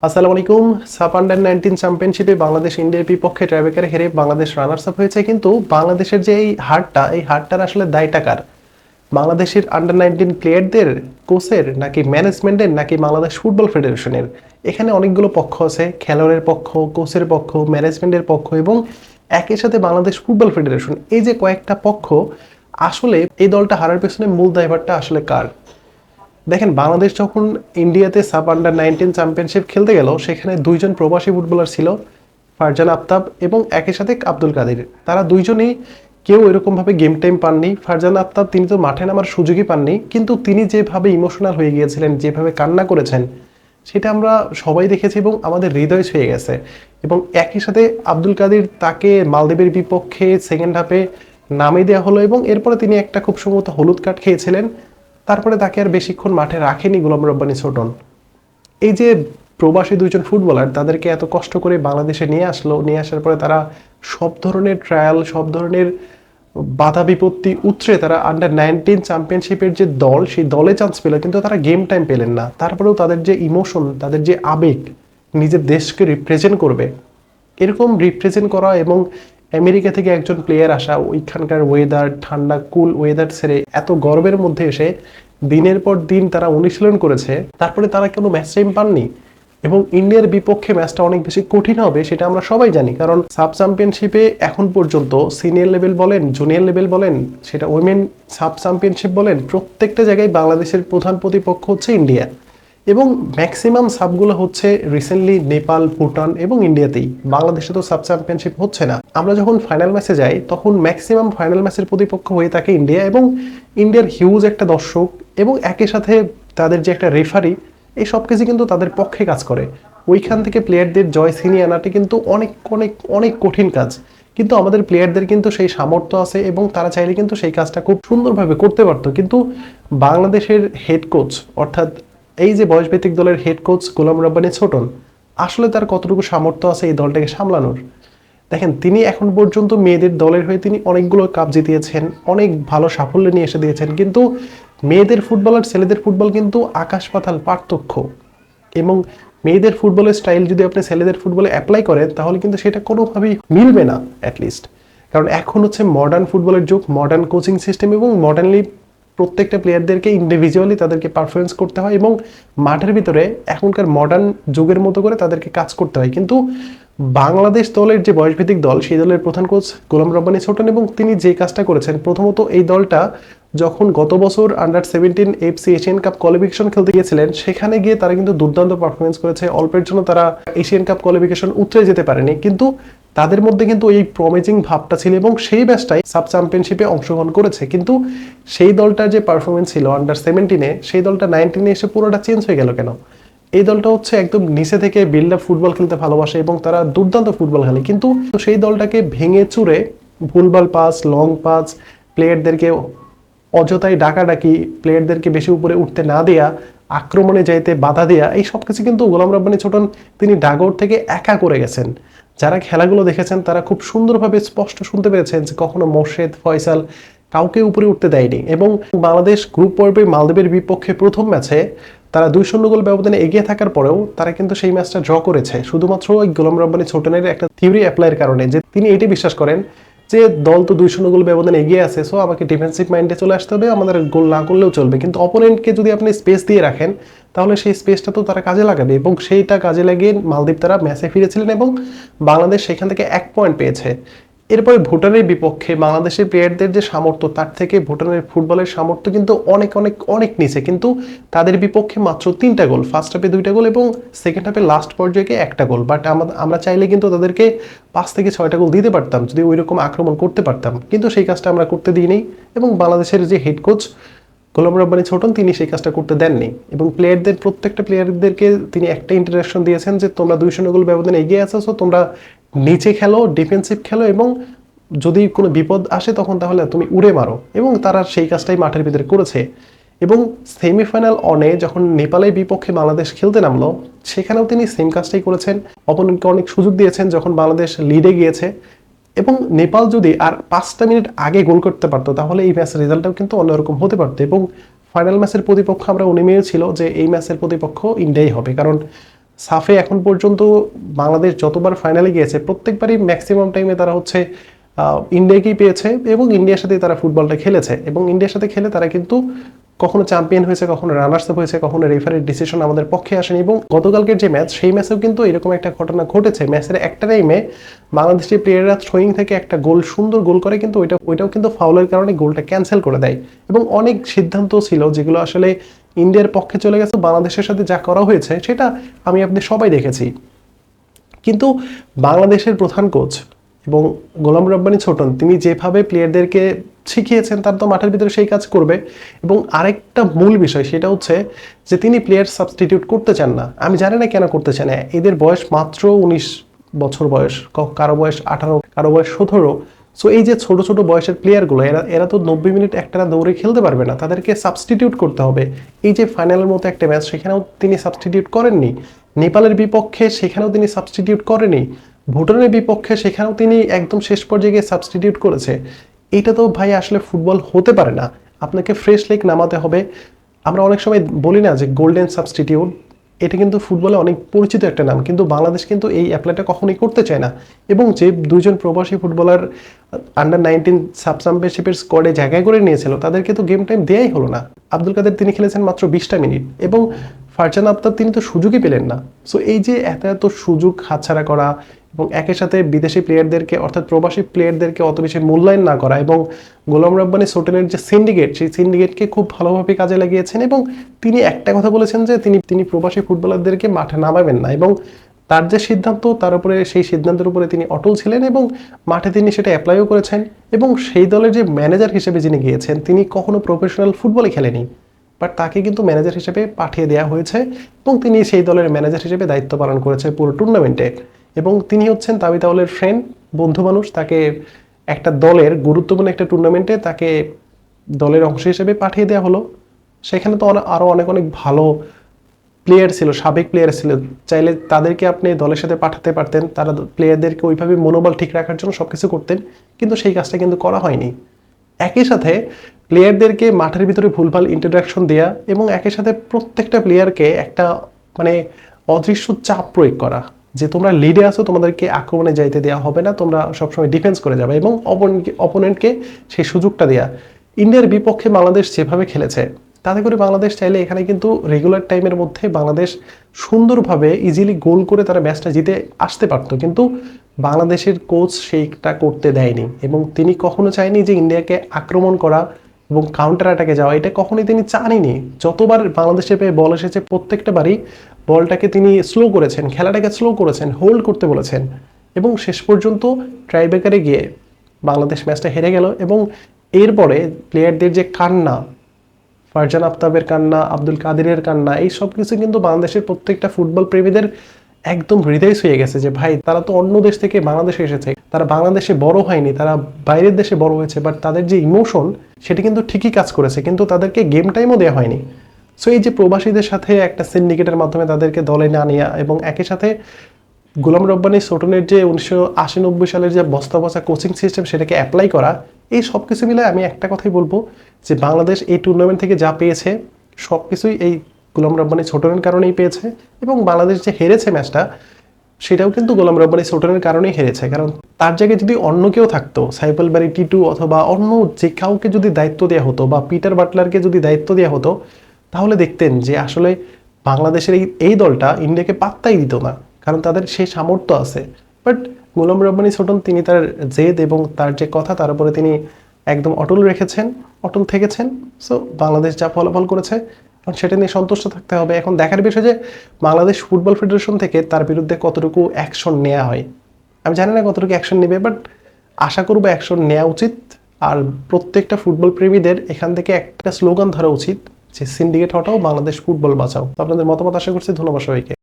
আসসালামু আলাইকুম। সাফ আন্ডার 19 চ্যাম্পিয়নশিপে বাংলাদেশ ইন্ডিয়ার বিপক্ষে টাইব্রেকারে হেরে বাংলাদেশ রানার্স আপ হয়েছে, কিন্তু বাংলাদেশের যে এই হারটার আসলে দায়টা কার? বাংলাদেশের আন্ডার 19 প্লেয়ারদের, কোচের, নাকি ম্যানেজমেন্টের, নাকি বাংলাদেশ ফুটবল ফেডারেশনের? এখানে অনেকগুলো পক্ষ আছে, খেলোয়াড়ের পক্ষ, কোচের পক্ষ, ম্যানেজমেন্টের পক্ষ এবং একই সাথে বাংলাদেশ ফুটবল ফেডারেশন। এই যে কয়েকটা পক্ষ, আসলে এই দলটা হারার পেছনে মূল দায়ভারটা আসলে কার? দেখেন, বাংলাদেশ যখন ইন্ডিয়াতে সাব আন্ডার 19 চ্যাম্পিয়নশিপ খেলতে গেল, সেখানে দুইজন প্রবাসী ফুটবলার ছিল, ফারজান আফতাব এবং একই সাথে আব্দুল কাদের। তারা দুইজনেই কেউ এরকমভাবে গেম টাইম পাননি। ফারজান আফতাব তিনি তো মাঠে নামার সুযোগই পাননি, কিন্তু তিনি যেভাবে ইমোশনাল হয়ে গিয়েছিলেন, যেভাবে কান্না করেছেন, সেটা আমরা সবাই দেখেছি এবং আমাদের হৃদয় ছুঁয়ে গেছে। এবং একই সাথে আব্দুল কাদের, তাকে মালদ্বীপের বিপক্ষে সেকেন্ড হাফে নামিয়ে দেওয়া হলো এবং এরপরে তিনি একটা খুব সম্ভবত হলুদ কার্ড খেয়েছিলেন। তারপরে তাকে আর বেশিক্ষণ মাঠে রাখেনি গোলাম রব্বানী ছোটন। এই যে প্রবাসী দুইজন ফুটবলার, তাদেরকে এত কষ্ট করে বাংলাদেশে নিয়ে আসলো, নিয়ে আসার পরে তারা সব ধরনের ট্রায়াল, সব ধরনের বাধা বিপত্তি উতরে তারা আন্ডার 19 চ্যাম্পিয়নশিপের যে দল, সেই দলে চান্স পেল, কিন্তু তারা গেম টাইম পেলেন না। তারপরেও তাদের যে ইমোশন, তাদের যে আবেগ, নিজের দেশকে রিপ্রেজেন্ট করবে, এরকম রিপ্রেজেন্ট করা এবং আমেরিকা থেকে একজন প্লেয়ার আসা, ওইখানকার ওয়েদার, ঠান্ডা কুল ওয়েদার ছেড়ে এত গরমের মধ্যে এসে দিনের পর দিন তারা অনুশীলন করেছে, তারপরে তারা কোনো ম্যাচ টাইম পাননি। এবং ইন্ডিয়ার বিপক্ষে ম্যাচটা অনেক বেশি কঠিন হবে সেটা আমরা সবাই জানি, কারণ সাব চ্যাম্পিয়নশিপে এখন পর্যন্ত সিনিয়র লেভেল বলেন, জুনিয়র লেভেল বলেন, সেটা উইমেন সাব চ্যাম্পিয়নশিপ বলেন, প্রত্যেকটা জায়গায় বাংলাদেশের প্রধান প্রতিপক্ষ হচ্ছে ইন্ডিয়া। এবং ম্যাক্সিমাম সাবগুলো হচ্ছে রিসেন্টলি নেপাল, ভুটান এবং ইন্ডিয়াতেই। বাংলাদেশে তো সাব চ্যাম্পিয়নশিপ হচ্ছে না। আমরা যখন ফাইনাল ম্যাচে যাই, তখন ম্যাক্সিমাম ফাইনাল ম্যাচের প্রতিপক্ষ হয়ে থাকে ইন্ডিয়া, এবং ইন্ডিয়ার হিউজ একটা দর্শক এবং একই সাথে তাদের যে একটা রেফারি, এই সব কিছু কিন্তু তাদের পক্ষে কাজ করে। ওইখান থেকে প্লেয়ারদের জয় ছিনিয়ে আনাটা কিন্তু অনেক অনেক অনেক কঠিন কাজ, কিন্তু আমাদের প্লেয়ারদের কিন্তু সেই সামর্থ্য আছে এবং তারা চাইলে কিন্তু সেই কাজটা খুব সুন্দরভাবে করতে পারতো। কিন্তু বাংলাদেশের হেড কোচ, অর্থাৎ এই যে বয়সভিত্তিক দলের হেড কোচ গোলাম রব্বানী ছোটন, আসলে তার কতটুকু সামর্থ্য আছে এই দলটাকে সামলানোর? দেখেন, তিনি এখন পর্যন্ত মেয়েদের দলের হয়ে তিনি অনেকগুলো কাপ জিতিয়েছেন, অনেক ভালো সাফল্য নিয়ে এসে দিয়েছেন, কিন্তু মেয়েদের ফুটবল আর ছেলেদের ফুটবল কিন্তু আকাশ পাতাল পার্থক্য। এবং মেয়েদের ফুটবলের স্টাইল যদি আপনি ছেলেদের ফুটবলে অ্যাপ্লাই করেন, তাহলে কিন্তু সেটা কোনোভাবেই মিলবে না অ্যাটলিস্ট। কারণ এখন হচ্ছে মডার্ন ফুটবলের যুগ, মডার্ন কোচিং সিস্টেম এবং মডার্নলি প্রত্যেকটা প্লেয়ারদেরকে ইন্ডিভিজুয়ালি তাদেরকে পারফরমেন্স করতে হয় এবং মাঠের ভিতরে এখনকার মডার্ন যুগের মতো করে তাদেরকে কাজ করতে হয়। কিন্তু বাংলাদেশ দলের যে বয়সভিত্তিক দল, সেই দলের প্রধান কোচ গোলাম রব্বানী ছোটন, এবং তিনি যে কাজটা করেছেন, প্রথমত এই দলটা যখন গত বছর under 17 FC Asian cup qualification খেলতে গিয়েছিলেন, সেখানে গিয়ে তারা কিন্তু দুর্দান্ত পারফরমেন্স করেছে। অল্পের জন্য তারা এশিয়ান কাপ কোয়ালিফিকেশন উতরে যেতে পারেনি, কিন্তু তাদের মধ্যে কিন্তু এই প্রমিজিং ভাবটা ছিল এবং সেই ম্যাচটাই সাব চ্যাম্পিয়নশিপে অংশগ্রহণ করেছে। কিন্তু সেই দলটার যে পারফরমেন্স ছিল আন্ডার 17-এ, সেই দলটা 19-এ এসে পুরোটা চেঞ্জ হয়ে গেল কেন? এই দলটা হচ্ছে একদম নিচে থেকে বিল্ড আপ ফুটবল খেলতে ভালোবাসে এবং তারা দুর্দান্ত ফুটবল খেলে, কিন্তু সেই দলটাকে ভেঙে চুরে ভুলভাল পাস, লং পাস, প্লেয়ারদেরকে অযথাই ডাকাডাকি, প্লেয়ারদেরকে বেশি উপরে উঠতে না দেয়া, আক্রমণে যাইতে বাধা দেয়া, এই সব কিছু কিন্তু গোলাম রব্বানী ছোটন তিনি ডাগআউট থেকে একা করে গেছেন। যারা খেলাগুলো দেখেছেন তারা খুব সুন্দরভাবে স্পষ্ট শুনতে পেরেছেন যে কখনো মোর্শেদ, ফয়সাল কাউকে উপরে উঠতে দেয়নি। এবং বাংলাদেশ গ্রুপ পর্বে মালদ্বীপের বিপক্ষে প্রথম ম্যাচে তারা 2-0 গোল ব্যবধানে এগিয়ে থাকার পরেও তারা কিন্তু সেই ম্যাচটা ড্র করেছে শুধুমাত্র ওই গোলাম রব্বানী ছোটনের একটা থিওরি অ্যাপ্লাইয়ের কারণে, যে তিনি এটি বিশ্বাস করেন যে দল তো 2-0 গোল ব্যবধানে এগিয়ে আছে, সো আমাকে ডিফেন্সিভ মাইন্ডে চলে আসতে হবে, আমাদের গোল না করলেও চলবে। কিন্তু অপোনেন্টকে যদি আপনি স্পেস দিয়ে রাখেন, তাহলে সেই স্পেসটা তো তারা কাজে লাগাবে, এবং সেইটা কাজে লাগিয়ে মালদ্বীপ তারা ম্যাচে ফিরেছিলেন এবং বাংলাদেশ সেখান থেকে 1 পয়েন্ট পেয়েছে। এরপরে ভুটানের বিপক্ষে বাংলাদেশের প্লেয়ারদের যে সামর্থ্য, তার থেকে ভুটানের ফুটবলের সামর্থ্য কিন্তু অনেক অনেক অনেক নিচে, কিন্তু তাদের বিপক্ষে মাত্র 3টা গোল, ফার্স্ট হাফে 2টা গোল এবং সেকেন্ড হাফে লাস্ট পর্যায়ে 1টা গোল। বাট আমরা চাইলে কিন্তু তাদেরকে 5 থেকে 6টা গোল দিতে পারতাম যদি ওই রকম আক্রমণ করতে পারতাম, কিন্তু সেই কাজটা আমরা করতে দিইনি। এবং বাংলাদেশের যে হেড কোচ গোলাম রব্বানী ছোটন, তিনি সেই কাজটা করতে দেননি এবং প্লেয়ারদের, প্রত্যেকটা প্লেয়ারদেরকে তিনি একটা ইন্টারাকশন দিয়েছেন যে তোমরা 2-0 গোল ব্যবধানে এগিয়ে আছো, সো তোমরা নিচে খেলো, ডিফেন্সিভ খেলো, এবং যদি কোনো বিপদ আসে তখন তাহলে তুমি উড়ে মারো। এবং তারা সেই কাজটাই মাঠের ভিতরে করেছে। এবং সেমিফাইনাল অনে যখন নেপালের বিপক্ষে বাংলাদেশ খেলতে নামলো, সেখানেও তিনি সেম কাজটাই করেছেন, অপোনেন্টকে অনেক সুযোগ দিয়েছেন যখন বাংলাদেশ লিডে গিয়েছে। এবং নেপাল যদি আর 5টা মিনিট আগে গোল করতে পারতো, তাহলে এই ম্যাচের রেজাল্টটাও কিন্তু অন্যরকম হতে পারতো। এবং ফাইনাল ম্যাচের প্রতিপক্ষ আমরা অনুমেয় ছিল যে এই ম্যাচের প্রতিপক্ষ ইন্ডিয়াই হবে, কারণ সাফে এখন পর্যন্ত বাংলাদেশ যতবার ফাইনালে গিয়েছে প্রত্যেকবারই ম্যাক্সিমাম টাইমে তারা হচ্ছে ইন্ডিয়াকেই পেয়েছে এবং ইন্ডিয়ার সাথে তারা ফুটবলটা খেলেছে এবং ইন্ডিয়ার সাথে খেলে তারা কিন্তু কখনো চ্যাম্পিয়ন হয়েছে, কখনো রানার্স আপ হয়েছে, কখনো রেফারির ডিসিশন আমাদের পক্ষে আসেনি। এবং গতকালকের যে ম্যাচ, সেই ম্যাচেও কিন্তু এরকম একটা ঘটনা ঘটেছে। ম্যাচের একটা টাইমে বাংলাদেশি প্লেয়াররা থ্রোয়িং থেকে একটা গোল, সুন্দর গোল করে, কিন্তু ওইটাও কিন্তু ফাউলের কারণে গোলটা ক্যান্সেল করে দেয়। এবং অনেক সিদ্ধান্ত ছিল যেগুলো আসলে ইন্ডিয়ার পক্ষে চলে গেছে। বাংলাদেশের সাথে যা করা হয়েছে সেটা আমি আপনি সবাই দেখেছি। কিন্তু বাংলাদেশের প্রধান কোচ এবং গোলাম রব্বানী ছোটন তিনি যেভাবে প্লেয়ারদেরকে শিখিয়েছেন তার তো মাঠের ভিতরে সেই কাজ করবে। এবং আরেকটা মূল বিষয় সেটা হচ্ছে যে তিনি প্লেয়ার সাবস্টিটিউট করতে চান না। আমি জানি না কেন করতে চান না। এদের বয়স মাত্র 19 বছর বয়স, কারো বয়স 18, কারো বয়স 17। সো এই যে ছোট ছোট বয়সের প্লেয়ারগুলো এরা তো 90 মিনিট একটানা দৌড়ে খেলতে পারবে না, তাদেরকে সাবস্টিটিউট করতে হবে। এই যে ফাইনালের মতো একটা ম্যাচ, সেখানেও তিনি সাবস্টিটিউট করেননি। নেপালের বিপক্ষে সেখানেও তিনি সাবস্টিটিউট করেনি। ভুটানের বিপক্ষে সেখানেও তিনি একদম শেষ পর্যায়ে গিয়ে সাবস্টিটিউট করেছে। এটা তো ভাই আসলে ফুটবল হতে পারে না। আপনাকে ফ্রেশ লেগ নামাতে হবে। আমরা অনেক সময় বলি না যে গোল্ডেন সাবস্টিটিউট, এটা কিন্তু ফুটবলে অনেক পরিচিত একটা নাম, কিন্তু বাংলাদেশ কিন্তু এই অ্যাপ্লাইটা কখনোই করতে চায় না। এবং যে দুইজন প্রবাসী ফুটবলার আন্ডার-19 সাব চ্যাম্পিয়নশিপের স্কোয়াডে জায়গায় করে নিয়েছিল তাদেরকে তো গেম টাইম দেয়াই হলো না। আব্দুল কাদের তিনি খেলেছেন মাত্র 20টা মিনিট এবং ফারজান আফতাব তিনি তো সুযোগই পেলেন না। সো এই যে এত এত সুযোগ হাতছাড়া করা এবং একের সাথে বিদেশি প্লেয়ারদেরকে অর্থাৎ প্রবাসী প্লেয়ারদেরকে অত বেশি মূল্যায়ন না করা, এবং গোলাম রব্বানী ছোটনের যে সিন্ডিকেট, সেই সিন্ডিকেটকে খুব ভালোভাবে কাজে লাগিয়েছেন। এবং তিনি একটা কথা বলেছেন যে তিনি প্রবাসী ফুটবলারদেরকে মাঠে নামাবেন না, এবং তার যে সিদ্ধান্ত তার উপরে, সেই সিদ্ধান্তের উপরে তিনি অটল ছিলেন এবং মাঠে তিনি সেটা অ্যাপ্লাইও করেছেন। এবং সেই দলের যে ম্যানেজার হিসেবে যিনি গিয়েছেন তিনি কখনো প্রফেশনাল ফুটবলে খেলেনি, বাট তাকে কিন্তু ম্যানেজার হিসেবে পাঠিয়ে দেওয়া হয়েছে এবং তিনি সেই দলের ম্যানেজার হিসেবে দায়িত্ব পালন করেছে পুরো টুর্নামেন্টে। এবং তিনি হচ্ছেন তাবিথ আউলের ফ্রেন্ড, বন্ধু মানুষ। তাকে একটা দলের গুরুত্বপূর্ণ একটা টুর্নামেন্টে তাকে দলের অংশ হিসেবে পাঠিয়ে দেওয়া হলো। সেখানে তো আরও অনেক অনেক ভালো প্লেয়ার ছিল, সাবেক প্লেয়ার ছিল, চাইলে তাদেরকে আপনি দলের সাথে পাঠাতে পারতেন, তারা প্লেয়ারদেরকে ওইভাবে মনোবল ঠিক রাখার জন্য সবকিছু করতেন, কিন্তু সেই কাজটা কিন্তু করা হয়নি। একই সাথে প্লেয়ারদেরকে মাঠের ভিতরে ভুলভাল ইন্ট্রোডাকশন দেয়া এবং একই সাথে প্রত্যেকটা প্লেয়ারকে একটা মানে অদৃশ্য চাপ প্রয়োগ করা যে তোমরা লিডে আছো, তোমাদেরকে আক্রমণে যাইতে দেওয়া হবে না, তোমরা সবসময় ডিফেন্স করে যাবে, এবং অপোনেন্টকে সেই সুযোগটা দেয়া। ইন্ডিয়ার বিপক্ষে বাংলাদেশ যেভাবে খেলেছে তাতে করে বাংলাদেশ চাইলে এখানে কিন্তু রেগুলার টাইমের মধ্যে বাংলাদেশ সুন্দরভাবে ইজিলি গোল করে তারা ম্যাচটা জিতে আসতে পারতো, কিন্তু বাংলাদেশের কোচ সেইটা করতে দেয়নি। এবং তিনি কখনো চায়নি যে ইন্ডিয়াকে আক্রমণ করা এবং কাউন্টার অ্যাটাকে যাওয়া, এটা কখনোই তিনি চাননি। যতবার বাংলাদেশে পেয়ে বল এসেছে প্রত্যেকটা বারই বলটাকে তিনি স্লো করেছেন, খেলাটাকে স্লো করেছেন, হোল্ড করতে বলেছেন। এবং শেষ পর্যন্ত ট্রাইব্রেকারে গিয়ে বাংলাদেশ ম্যাচটা হেরে গেল। এবং এরপরে প্লেয়ারদের যে কান্না, ফারজান আফতাবের কান্না, আব্দুল কাদেরের কান্না, এই সব কিছু কিন্তু বাংলাদেশের প্রত্যেকটা ফুটবল প্রেমীদের একদম হৃদয় ছুঁয়ে গেছে যে ভাই তারা তো অন্য দেশ থেকে বাংলাদেশে এসেছে, তারা বাংলাদেশে বড় হয়নি, তারা বাইরের দেশে বড় হয়েছে, বাট তাদের যে ইমোশন সেটি কিন্তু ঠিকই কাজ করেছে, কিন্তু তাদেরকে গেম টাইমও দেওয়া হয়নি। সো এই যে প্রবাসীদের সাথে একটা সিন্ডিকেটের মাধ্যমে তাদেরকে দলে না নেওয়া এবং একই সাথে গোলাম রব্বানী ছোটনের যে 1980-90 সালের যে বস্তা বসা কোচিং সিস্টেম সেটাকে অ্যাপ্লাই করা, এই সব কিছু মিলে আমি একটা কথাই বলবো যে বাংলাদেশ এই টুর্নামেন্ট থেকে যা পেয়েছে সব কিছুই এই গোলাম রব্বানী ছোটনের কারণেই পেয়েছে। এবং বাংলাদেশ যে হেরেছে ম্যাচটা, সেটাও কিন্তু গোলাম রব্বানী ছোটনের কারণেই হেরেছে। কারণ তার জায়গায় যদি অন্য কেউ থাকতো, সাইফ আল বারী টিটু অথবা অন্য যে কাউকে যদি দায়িত্ব দেওয়া হতো বা পিটার বাটলারকে যদি দায়িত্ব দেওয়া হতো, তাহলে দেখতেন যে আসলে বাংলাদেশের এই দলটা ইন্ডিয়াকে পাত্তাই দিত না, কারণ তাদের সেই সামর্থ্য আছে। বাট গোলাম রব্বানী ছোটন তিনি তার জেদ এবং তার যে কথা তার উপরে তিনি একদম অটল রেখেছেন, অটল থেকেছেন। সো বাংলাদেশ যা ফলাফল করেছে এখন সেটা নিয়ে সন্তুষ্ট থাকতে হবে। এখন দেখার বিষয় যে বাংলাদেশ ফুটবল ফেডারেশন থেকে তার বিরুদ্ধে কতটুকু অ্যাকশন নেওয়া হয়। আমি জানি না কতটুকু অ্যাকশন নেবে, বাট আশা করবো অ্যাকশন নেওয়া উচিত। আর প্রত্যেকটা ফুটবল প্রেমীদের এখান থেকে একটা স্লোগান ধরা উচিত যে সিন্ডিকেট হটাও, বাংলাদেশ ফুটবল বাঁচাও। আপনাদের মতামত আশা করছি। ধন্যবাদ সবাইকে।